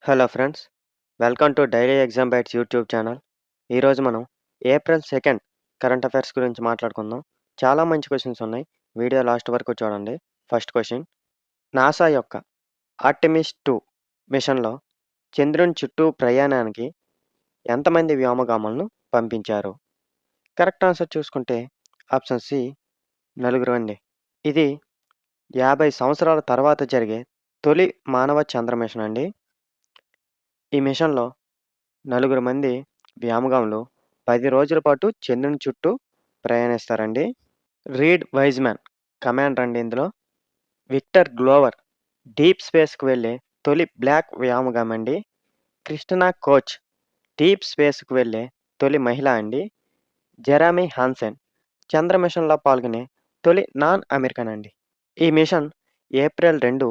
Hello friends, welcome to daily exam bytes YouTube channel. ఈరోజు మనం April 2 current affairs గురించి మాట్లాడుకుందాం. చాలా మంచి క్వశ్చన్స్ ఉన్నాయి. వీడియో లాస్ట్ వరకు చూడండి. ఫస్ట్ క్వశ్చన్, నాసా యొక్క ఆర్టెమిస్ 2 మిషన్లో చంద్రుని చుట్టూ ప్రయాణానికి ఎంతమంది వ్యోమగాములను పంపించారు? కరెక్ట్ ఆన్సర్ చూసుకుంటే ఆప్షన్ సి, నలుగురు అండి. ఇది 50 సంవత్సరాల తర్వాత జరిగే తొలి మానవ చంద్ర మిషన్ అండి. ఈ మిషన్లో నలుగురు మంది వ్యోమగాములు 10 రోజుల పాటు చంద్రుని చుట్టూ ప్రయాణిస్తారండి. రీడ్ వైజ్‌మ్యాన్ కమాండర్ అండి ఇందులో. విక్టర్ గ్లోవర్ డీప్ స్పేస్‌కి వెళ్ళే తొలి బ్లాక్ వ్యోమగామి అండి. క్రిస్టినా కోచ్ డీప్ స్పేస్‌కి వెళ్ళే తొలి మహిళ అండి. జెరెమీ హాన్సెన్ చంద్ర మిషన్‌లో పాల్గొనే తొలి నాన్ అమెరికన్ అండి. ఈ మిషన్ ఏప్రిల్ 2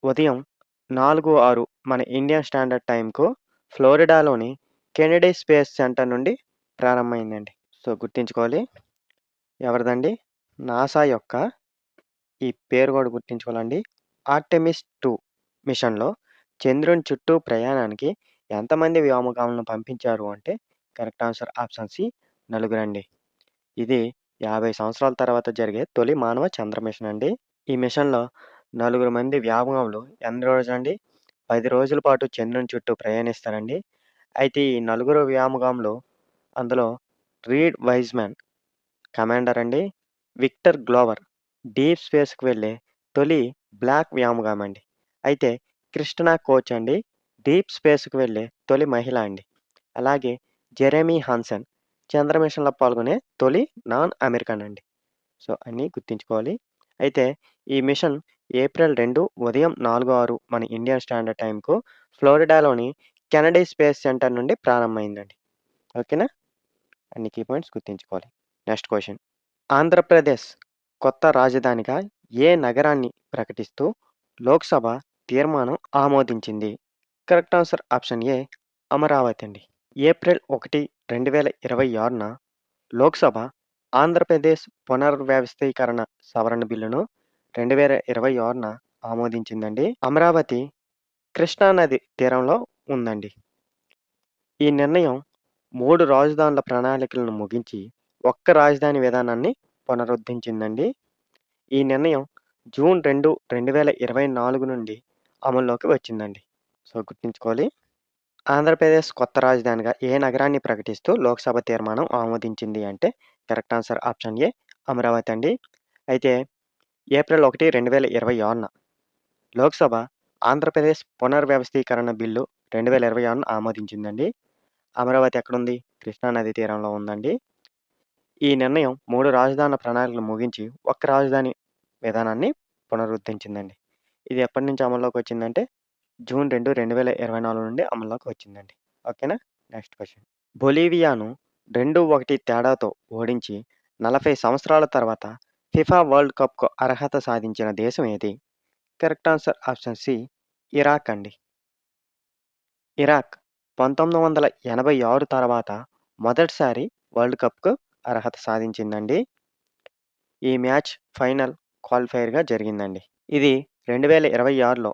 ఉదయం 4:06 మన ఇండియన్ స్టాండర్డ్ టైమ్‌కు ఫ్లోరిడాలోని కెనడీ స్పేస్ సెంటర్ నుండి ప్రారంభమైందండి. సో, గుర్తుంచుకోవాలి. ఎవరిదండి? నాసా యొక్క ఈ పేరు కూడా గుర్తుంచుకోవాలండి. ఆర్టెమిస్ 2 మిషన్‌లో చంద్రుని చుట్టూ ప్రయాణానికి ఎంతమంది వ్యోమగాములను పంపించారు అంటే కరెక్ట్ ఆన్సర్ ఆప్షన్ సి, నలుగురండి. ఇది 50 సంవత్సరాల తర్వాత జరిగే తొలి మానవ చంద్ర మిషన్ అండి. ఈ మిషన్‌లో నలుగురు మంది వ్యోమగాములు ఎన్ని రోజులండి? 10 రోజుల పాటు చంద్రుని చుట్టూ ప్రయాణిస్తారండి. అయితే ఈ నలుగురు వ్యోమగాములు అందులో రీడ్ వైజ్‌మ్యాన్ కమాండర్ అండి. విక్టర్ గ్లోవర్ డీప్ స్పేస్‌కి వెళ్ళే తొలి బ్లాక్ వ్యోమగామి అండి. అయితే క్రిస్టినా కోచ్ అండి డీప్ స్పేస్‌కి వెళ్ళే తొలి మహిళ అండి. అలాగే జెరెమీ హాన్సన్ చంద్ర మిషన్‌లో పాల్గొనే తొలి నాన్ అమెరికన్ అండి. సో, అన్నీ గుర్తుంచుకోవాలి. అయితే ఈ మిషన్ ఏప్రిల్ 2 ఉదయం 4:06 మన ఇండియన్ స్టాండర్డ్ టైమ్‌కు ఫ్లోరిడాలోని కెనడీ స్పేస్ సెంటర్ నుండి ప్రారంభమైందండి. ఓకేనా? అన్ని కీ పాయింట్స్ గుర్తుంచుకోవాలి. Next question. ఆంధ్రప్రదేశ్ కొత్త రాజధానిగా ఏ నగరాన్ని ప్రకటిస్తూ లోక్సభ తీర్మానం ఆమోదించింది? Correct answer option A, Amaravati అండి. ఏప్రిల్ 1, 2026న లోక్సభ ఆంధ్రప్రదేశ్ పునర్వ్యవస్థీకరణ సవరణ బిల్లును 2026న ఆమోదించిందండి. అమరావతి కృష్ణానది తీరంలో ఉందండి. ఈ నిర్ణయం 3 రాజధానుల ప్రణాళికలను ముగించి ఒక్క రాజధాని విధానాన్ని పునరుద్ధరించిందండి. ఈ నిర్ణయం జూన్ 2, 2024 నుండి అమల్లోకి వచ్చిందండి. సో, గుర్తుంచుకోవాలి. ఆంధ్రప్రదేశ్ కొత్త రాజధానిగా ఏ నగరాన్ని ప్రకటిస్తూ లోక్సభ తీర్మానం ఆమోదించింది అంటే correct answer option A, Amaravati అండి. అయితే ఏప్రిల్ 1, 2026న లోక్సభ ఆంధ్రప్రదేశ్ పునర్వ్యవస్థీకరణ బిల్లు 2026ను ఆమోదించిందండి. అమరావతి ఎక్కడుంది? కృష్ణానది తీరంలో ఉందండి. ఈ నిర్ణయం 3 రాజధానుల ప్రణాళికను ముగించి ఒక్క రాజధాని విధానాన్ని పునరుద్ధరించిందండి. ఇది ఎప్పటి నుంచి అమల్లోకి వచ్చిందంటే జూన్ 2, 2024 నుండి అమల్లోకి వచ్చిందండి. ఓకేనా? Next question. బొలీవియాను 2-1 తేడాతో ఓడించి 40 సంవత్సరాల తర్వాత ఫిఫా వరల్డ్ కప్‌కు అర్హత సాధించిన దేశం ఏది? Correct answer option C, Iraq అండి. ఇరాక్ 1986 తర్వాత మొదటిసారి వరల్డ్ కప్‌కు అర్హత సాధించిందండి. ఈ మ్యాచ్ ఫైనల్ క్వాలిఫైయర్‌గా జరిగిందండి. ఇది 2026లో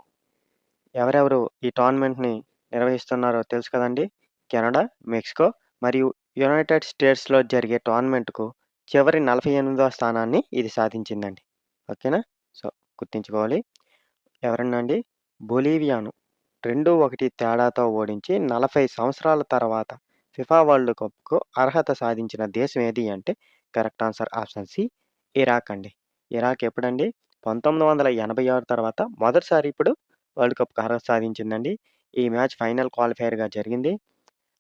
ఎవరెవరు ఈ టోర్నమెంట్‌ని నిర్వహిస్తున్నారో తెలుసు కదండీ! కెనడా, మెక్సికో మరియు యునైటెడ్ స్టేట్స్‌లో జరిగే టోర్నమెంట్‌కు చివరి 48వ స్థానాన్ని ఇది సాధించిందండి. ఓకేనా? సో, గుర్తుంచుకోవాలి. ఎవరనండి? బొలీవియాను 2-1 తేడాతో ఓడించి 40 సంవత్సరాల తర్వాత ఫిఫా వరల్డ్ కప్‌కు అర్హత సాధించిన దేశం ఏది అంటే correct answer option C, Iraq అండి. ఇరాక్ ఎప్పుడండి? 1986 తర్వాత మొదటిసారి ఇప్పుడు వరల్డ్ కప్‌కి అర్హత సాధించిందండి. ఈ మ్యాచ్ ఫైనల్ క్వాలిఫైయర్‌గా జరిగింది.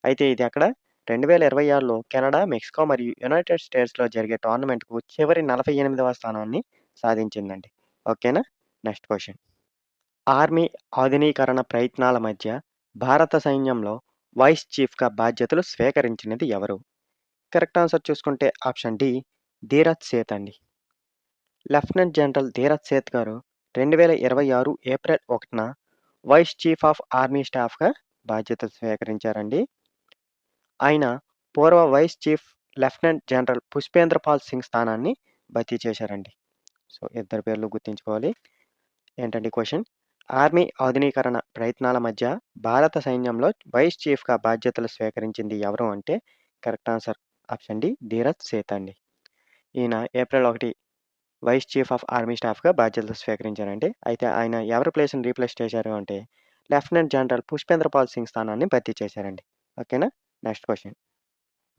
అయితే ఇది ఎక్కడ? 2026లో కెనడా, మెక్సికో మరియు యునైటెడ్ స్టేట్స్‌లో జరిగే టోర్నమెంట్‌కు చివరి 48వ స్థానాన్ని సాధించిందండి. ఓకేనా? Next question. ఆర్మీ ఆధునీకరణ ప్రయత్నాల మధ్య భారత సైన్యంలో వైస్ చీఫ్‌గా బాధ్యతలు స్వీకరించినది ఎవరు? కరెక్ట్ ఆన్సర్ చూసుకుంటే ఆప్షన్ డి, ధీరజ్ సేత్ అండి. లెఫ్టినెంట్ జనరల్ ధీరజ్ సేత్ గారు 2026 ఏప్రిల్ 1న వైస్ చీఫ్ ఆఫ్ ఆర్మీ స్టాఫ్‌గా బాధ్యతలు స్వీకరించారండి. ఆయన పూర్వ vice chief lieutenant general Pushpendra Pal Singh స్థానాన్ని భర్తీ చేశారండి. సో, ఇద్దరి పేర్లు గుర్తుంచుకోవాలి. ఏంటండి క్వెషన్? ఆర్మీ ఆధునీకరణ ప్రయత్నాల మధ్య భారత సైన్యంలో వైస్ చీఫ్‌గా బాధ్యతలు స్వీకరించింది ఎవరు అంటే correct answer option D Dheeraj Seth అండి. ఈయన April 1 vice chief of army స్టాఫ్‌గా బాధ్యతలు స్వీకరించారండి. అయితే ఆయన ఎవరి ప్లేస్‌ని రీప్లేస్ చేశారు అంటే లెఫ్టినెంట్ జనరల్ పుష్పేంద్ర పాల్ సింగ్ స్థానాన్ని భర్తీ చేశారండి. ఓకేనా? Next question.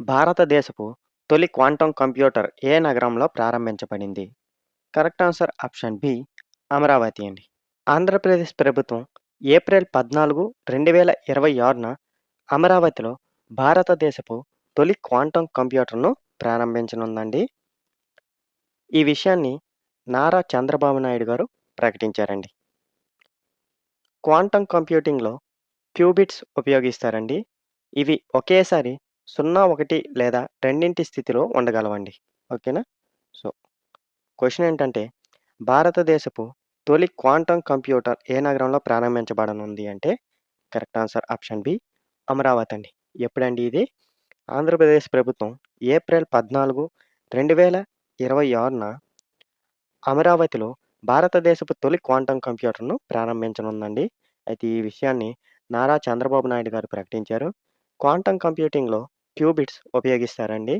భారతదేశపు తొలి క్వాంటం కంప్యూటర్ ఏ నగరంలో ప్రారంభించబడింది? Correct answer option B Amaravati అండి. ఆంధ్రప్రదేశ్ ప్రభుత్వం ఏప్రిల్ 14, 2026న అమరావతిలో భారతదేశపు తొలి క్వాంటం కంప్యూటర్‌ను ప్రారంభించనుందండి. ఈ విషయాన్ని నారా చంద్రబాబు నాయుడు గారు ప్రకటించారండి. క్వాంటం కంప్యూటింగ్‌లో క్యూబిట్స్ ఉపయోగిస్తారండి. ఇవి ఒకేసారి 0, 1 లేదా రెండింటి స్థితిలో ఉండగలవండి. ఓకేనా? సో, క్వెషన్ ఏంటంటే భారతదేశపు తొలి క్వాంటం కంప్యూటర్ ఏ నగరంలో ప్రారంభించబడనుంది అంటే correct answer option B Amaravati అండి. ఎప్పుడండి ఇది? ఆంధ్రప్రదేశ్ ప్రభుత్వం ఏప్రిల్ 14, 2026న అమరావతిలో భారతదేశపు తొలి క్వాంటం కంప్యూటర్‌ను ప్రారంభించనుందండి. అయితే ఈ విషయాన్ని నారా చంద్రబాబు నాయుడు గారు ప్రకటించారు. క్వాంటం కంప్యూటింగ్‌లో క్యూబిట్స్ ఉపయోగిస్తారండి.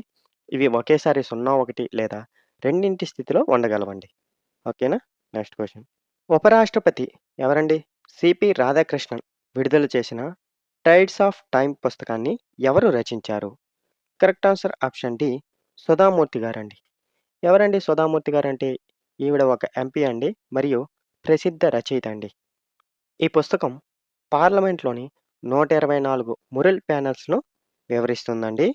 ఇవి ఒకేసారి 0, 1 లేదా రెండింటి స్థితిలో ఉండగలవండి. ఓకేనా? Next question. ఉపరాష్ట్రపతి ఎవరండి? సిపి రాధాకృష్ణన్ విడుదల చేసిన 'టైడ్స్ ఆఫ్ టైమ్' పుస్తకాన్ని ఎవరు రచించారు? Correct answer option D Sudha Murty గారండి. ఎవరండి సుధామూర్తి గారంటే ఈవిడ ఒక ఎంపీ అండి మరియు ప్రసిద్ధ రచయిత అండి. ఈ పుస్తకం పార్లమెంట్‌లోని 124 మురల్ ప్యానెల్స్‌ను వివరిస్తుందండి.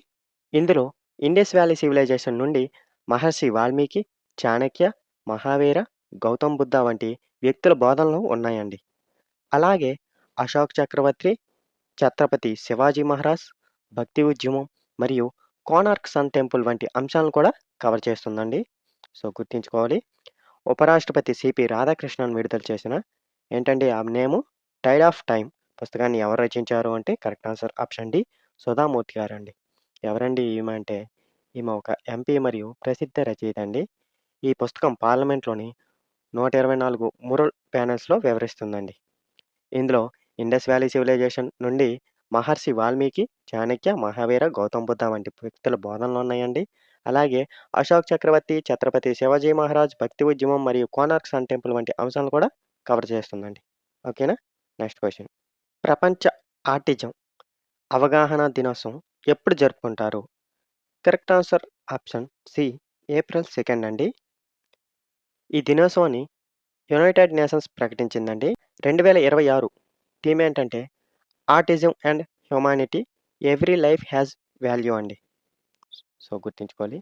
ఇందులో ఇండస్ వ్యాలీ సివిలైజేషన్ నుండి మహర్షి వాల్మీకి, చాణక్య, మహావీర, గౌతమ్ బుద్ధ వంటి వ్యక్తుల బోధనలు ఉన్నాయండి. అలాగే అశోక్ చక్రవర్తి, ఛత్రపతి శివాజీ మహారాజ్, భక్తి ఉద్యమం మరియు కోనార్క్ సన్ టెంపుల్ వంటి అంశాలను కూడా కవర్ చేస్తుందండి. సో, గుర్తుంచుకోవాలి. ఉపరాష్ట్రపతి సిపి రాధాకృష్ణన్ విడుదల చేసిన ఏంటండి ఆ నేము 'టైడ్ ఆఫ్ టైమ్' పుస్తకాన్ని ఎవరు రచించారు అంటే correct answer option D Sudha Murty గారండి. ఎవరండి ఈమె అంటే ఈమె ఒక ఎంపీ మరియు ప్రసిద్ధ రచయిత అండి. ఈ పుస్తకం పార్లమెంట్‌లోని 124 మురల్ ప్యానెల్స్‌లో వివరిస్తుందండి. ఇందులో ఇండస్ వ్యాలీ సివిలైజేషన్ నుండి మహర్షి వాల్మీకి, చాణక్య, మహావీర, గౌతమ్ బుద్ధ వంటి వ్యక్తుల బోధనలున్నాయండి. అలాగే అశోక్ చక్రవర్తి, ఛత్రపతి శివాజీ మహారాజ్, భక్తి ఉద్యమం మరియు కోనార్క్ సన్ టెంపుల్ వంటి అంశాలను కూడా కవర్ చేస్తుందండి. ఓకేనా? Next question. ప్రపంచ ఆటిజం అవగాహన దినోత్సవం ఎప్పుడు జరుపుకుంటారు? Correct answer option C April 2 అండి. ఈ దినోత్సవాన్ని యునైటెడ్ నేషన్స్ ప్రకటించిందండి. 2026 థీమ్ ఏంటంటే autism and humanity every life has value అండి. సో, గుర్తుంచుకోవాలి.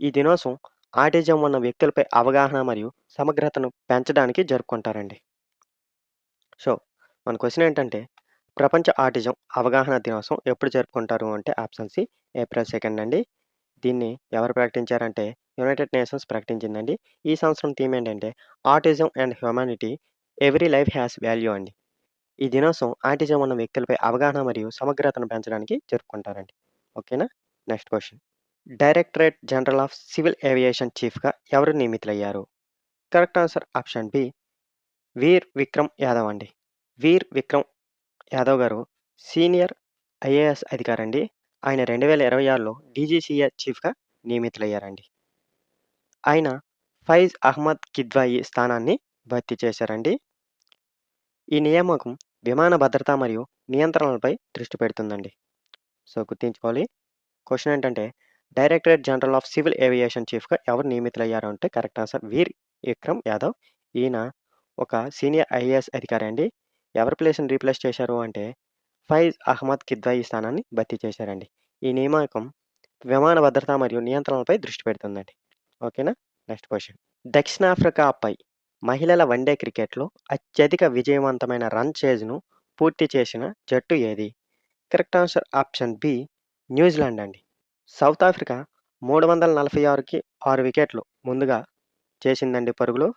ఈ దినోత్సవం ఆటిజం ఉన్న వ్యక్తులపై అవగాహన మరియు సమగ్రతను పెంచడానికి జరుపుకుంటారండి. సో, మన క్వెషన్ ఏంటంటే ప్రపంచ ఆటిజం అవగాహన దినోత్సవం ఎప్పుడు జరుపుకుంటారు అంటే ఆప్షన్ సి ఏప్రిల్ 2 అండి. దీన్ని ఎవరు ప్రకటించారంటే యునైటెడ్ నేషన్స్ ప్రకటించిందండి. ఈ సంవత్సరం థీమ్ ఏంటంటే autism and humanity every life has value అండి. ఈ దినోత్సవం ఆటిజం ఉన్న వ్యక్తులపై అవగాహన మరియు సమగ్రతను పెంచడానికి జరుపుకుంటారండి. ఓకేనా? Next question. Directorate general of civil aviation చీఫ్‌గా ఎవరు నియమితులయ్యారు? కరెక్ట్ ఆన్సర్ ఆప్షన్ బి వీర్ విక్రమ్ యాదవ్ అండి. వీర్ విక్రమ్ యాదవ్ గారు సీనియర్ ఐఏఎస్ అధికారండి. ఆయన 2026లో డీజీసీఏ చీఫ్‌గా నియమితులయ్యారండి. ఆయన ఫైజ్ అహ్మద్ కిద్వాయి స్థానాన్ని భర్తీ చేశారండి. ఈ నియామకం విమాన భద్రత మరియు నియంత్రణలపై దృష్టి పెడుతుందండి. సో, గుర్తుంచుకోవాలి. క్వెషన్ ఏంటంటే directorate general of civil aviation చీఫ్‌గా ఎవరు నియమితులయ్యారు అంటే కరెక్ట్ ఆన్సర్ వీర్ విక్రమ్ యాదవ్. ఈయన ఒక సీనియర్ ఐఏఎస్ అధికారి అండి. ఎవరి ప్లేస్‌ని రీప్లేస్ చేశారు అంటే ఫైజ్ అహ్మద్ కిద్వాయి స్థానాన్ని భర్తీ చేశారండి. ఈ నియామకం విమాన భద్రత మరియు నియంత్రణలపై దృష్టి పెడుతుందండి. ఓకేనా? Next question. దక్షిణాఫ్రికాపై మహిళల వన్‌డే క్రికెట్‌లో అత్యధిక విజయవంతమైన రన్ చేజ్‌ను పూర్తి చేసిన జట్టు ఏది? Correct answer option B New Zealand అండి. సౌత్ ఆఫ్రికా 346కి 6 వికెట్లు ముందుగా చేసిందండి పరుగులు.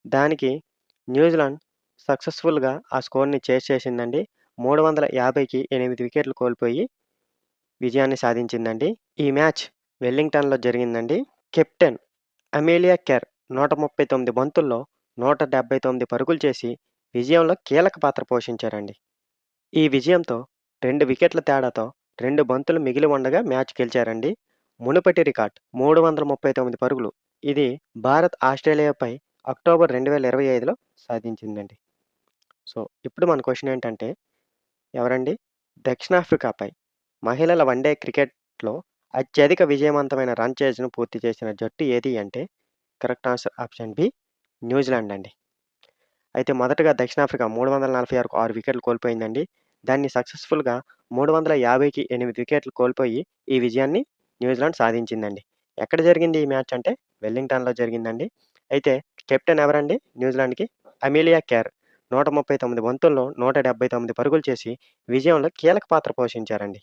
దానికి న్యూజిలాండ్ సక్సెస్‌ఫుల్‌గా ఆ స్కోర్‌ని చేజ్ చేసిందండి. 350కి 8 వికెట్లు కోల్పోయి విజయాన్ని సాధించిందండి. ఈ మ్యాచ్ వెల్లింగ్టన్‌లో జరిగిందండి. కెప్టెన్ అమేలియా కెర్ 139 బంతుల్లో 179 పరుగులు చేసి విజయంలో కీలక పాత్ర పోషించారండి. ఈ విజయంతో 2 వికెట్ల తేడాతో 2 బంతులు మిగిలి ఉండగా మ్యాచ్ గెలిచారండి. మునుపటి రికార్డ్ 339 పరుగులు. ఇది భారత్ ఆస్ట్రేలియాపై అక్టోబర్ 2025లో సాధించిందండి. సో, ఇప్పుడు మన క్వెషన్ ఏంటంటే ఎవరండి? దక్షిణాఫ్రికాపై మహిళల వన్‌డే క్రికెట్‌లో అత్యధిక విజయవంతమైన రన్ చేజ్‌ను పూర్తి చేసిన జట్టు ఏది అంటే correct answer option B New Zealand అండి. అయితే మొదటగా దక్షిణాఫ్రికా 346కు 6 వికెట్లు కోల్పోయిందండి. దాన్ని సక్సెస్‌ఫుల్‌గా 350కి 8 వికెట్లు కోల్పోయి ఈ విజయాన్ని న్యూజిలాండ్ సాధించిందండి. ఎక్కడ జరిగింది ఈ మ్యాచ్ అంటే వెల్లింగ్టన్‌లో జరిగిందండి. అయితే కెప్టెన్ ఎవరండి న్యూజిలాండ్‌కి? అమీలియా కేర్ 139 బంతుల్లో 179 పరుగులు చేసి విజయంలో కీలక పాత్ర పోషించారండి.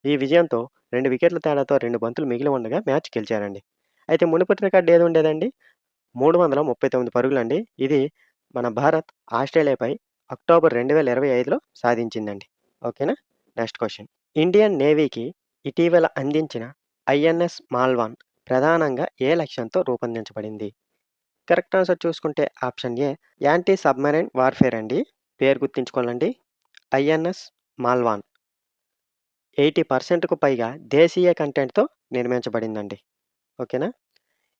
ఈ విజయంతో 2 వికెట్ల తేడాతో 2 బంతులు మిగిలి ఉండగా మ్యాచ్ గెలిచారండి. అయితే మునుపటి రికార్డ్ ఏది ఉండేదండి? 339 పరుగులండి. ఇది మన భారత్ ఆస్ట్రేలియాపై అక్టోబర్ 2025లో సాధించిందండి. ఓకేనా? Next question. ఇండియన్ నేవీకి ఇటీవల అందించిన ఐఎన్ఎస్ మాల్వాన్ ప్రధానంగా ఏ లక్ష్యంతో రూపొందించబడింది? కరెక్ట్ ఆన్సర్ చూసుకుంటే option A anti submarine warfare అండి. పేరు గుర్తుంచుకోవాలండి. ఐఎన్ఎస్ మాల్వాన్ 80%కు పైగా దేశీయ కంటెంట్‌తో నిర్మించబడిందండి. ఓకేనా?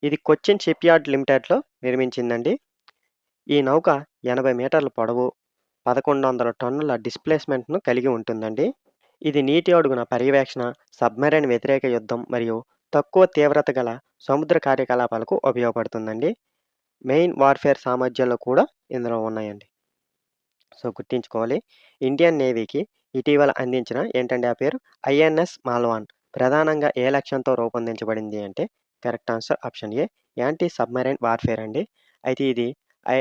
ఇది కొచ్చిన్ షిప్‌యార్డ్ లిమిటెడ్‌లో నిర్మించిందండి. ఈ నౌక 80 మీటర్ల పొడవు, 1100 టన్నుల డిస్ప్లేస్‌మెంట్‌ను కలిగి ఉంటుందండి. ఇది నీటి అడుగున పర్యవేక్షణ, సబ్‌మెరైన్ వ్యతిరేక యుద్ధం మరియు తక్కువ తీవ్రత గల సముద్ర కార్యకలాపాలకు ఉపయోగపడుతుందండి. మెయిన్ వార్‌ఫేర్ సామర్థ్యాలు కూడా ఇందులో ఉన్నాయండి. సో, గుర్తుంచుకోవాలి. ఇండియన్ నేవీకి ఇటీవల అందించిన ఏంటండి ఆ పేరు? ఐఎన్ఎస్ మాల్వాన్ ప్రధానంగా ఏ లక్ష్యంతో రూపొందించబడింది అంటే కరెక్ట్ ఆన్సర్ ఆప్షన్ ఏ యాంటీ సబ్‌మెరైన్ వార్‌ఫేర్ అండి. అయితే ఇది ఐ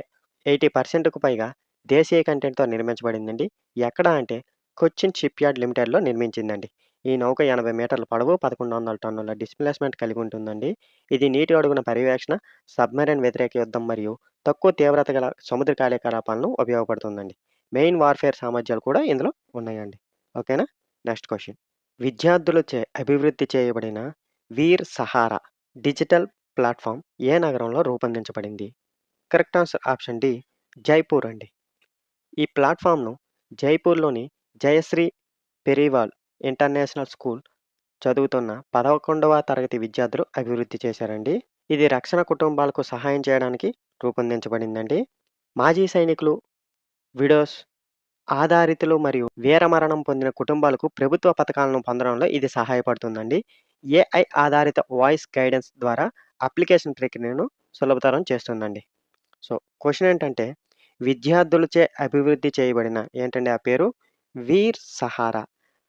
80%కు పైగా దేశీయ కంటెంట్‌తో నిర్మించబడిందండి. ఎక్కడ అంటే కొచ్చిన్ షిప్‌యార్డ్ లిమిటెడ్‌లో నిర్మించిందండి. ఈ నౌక 80 మీటర్ల పొడవు, 1100 టన్నుల డిస్ప్లేస్‌మెంట్ కలిగి ఉంటుందండి. ఇది నీటి అడుగున పర్యవేక్షణ, సబ్‌మెరైన్ వ్యతిరేక యుద్ధం మరియు తక్కువ తీవ్రత గల సముద్ర కార్యకలాపాలను ఉపయోగపడుతుందండి. మెయిన్ వార్‌ఫేర్ సామర్థ్యాలు కూడా ఇందులో ఉన్నాయండి. ఓకేనా? Next question. విద్యార్థులచే అభివృద్ధి చేయబడిన వీర్ సహారా డిజిటల్ ప్లాట్‌ఫార్మ్ ఏ నగరంలో రూపొందించబడింది? Correct answer option D Jaipur అండి. ఈ ప్లాట్‌ఫార్మ్‌ను జైపూర్‌లోని జయశ్రీ పెరీవాల్ ఇంటర్నేషనల్ స్కూల్ చదువుతున్న 11వ తరగతి విద్యార్థులు అభివృద్ధి చేశారండి. ఇది రక్షణ కుటుంబాలకు సహాయం చేయడానికి రూపొందించబడిందండి. మాజీ సైనికులు, విడోస్, ఆధారితులు మరియు వీరమరణం పొందిన కుటుంబాలకు ప్రభుత్వ పథకాలను పొందడంలో ఇది సహాయపడుతుందండి. ఏఐ ఆధారిత వాయిస్ గైడెన్స్ ద్వారా అప్లికేషన్ ప్రక్రియను సులభతరం చేస్తుందండి. సో, క్వెషన్ ఏంటంటే విద్యార్థులచే అభివృద్ధి చేయబడిన ఏంటండి ఆ పేరు? వీర్ సహారా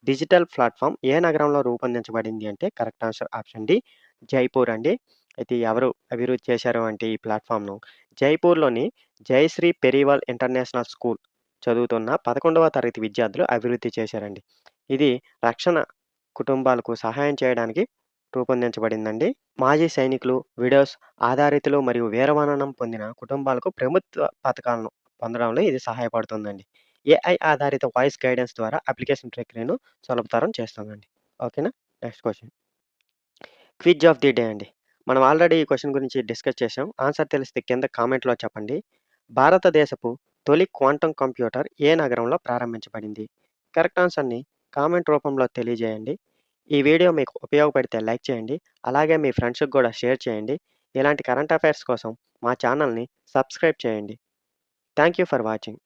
డిజిటల్ ప్లాట్‌ఫార్మ్ ఏ నగరంలో రూపొందించబడింది అంటే correct answer option D Jaipur అండి. అయితే ఎవరు అభివృద్ధి చేశారు అంటే ఈ ప్లాట్‌ఫార్మ్‌ను జైపూర్‌లోని జయశ్రీ పెరీవాల్ ఇంటర్నేషనల్ స్కూల్ చదువుతున్న 11వ తరగతి విద్యార్థులు అభివృద్ధి చేశారండి. ఇది రక్షణ కుటుంబాలకు సహాయం చేయడానికి రూపొందించబడిందండి. మాజీ సైనికులు, విడోస్, ఆధారితులు మరియు వీరమరణం పొందిన కుటుంబాలకు ప్రభుత్వ పథకాలను పొందడంలో ఇది సహాయపడుతుందండి. ఏఐ ఆధారిత వాయిస్ గైడెన్స్ ద్వారా అప్లికేషన్ ప్రక్రియను సులభతరం చేస్తుందండి. ఓకేనా? Next question. Quiz of the day అండి. మనం ఆల్రెడీ ఈ క్వెషన్ గురించి డిస్కస్ చేసాం. ఆన్సర్ తెలిస్తే కింద కామెంట్‌లో చెప్పండి. భారతదేశపు తొలి క్వాంటం కంప్యూటర్ ఏ నగరంలో ప్రారంభించబడింది? కరెక్ట్ ఆన్సర్‌ని కామెంట్ రూపంలో తెలియజేయండి. ఈ వీడియో మీకు ఉపయోగపడితే లైక్ చేయండి. అలాగే మీ ఫ్రెండ్స్‌కి గూడా షేర్ చేయండి. ఇలాంటి కరెంట్ అఫైర్స్ కోసం మా ఛానల్‌ని సబ్స్క్రైబ్ చేయండి. Thank you for watching.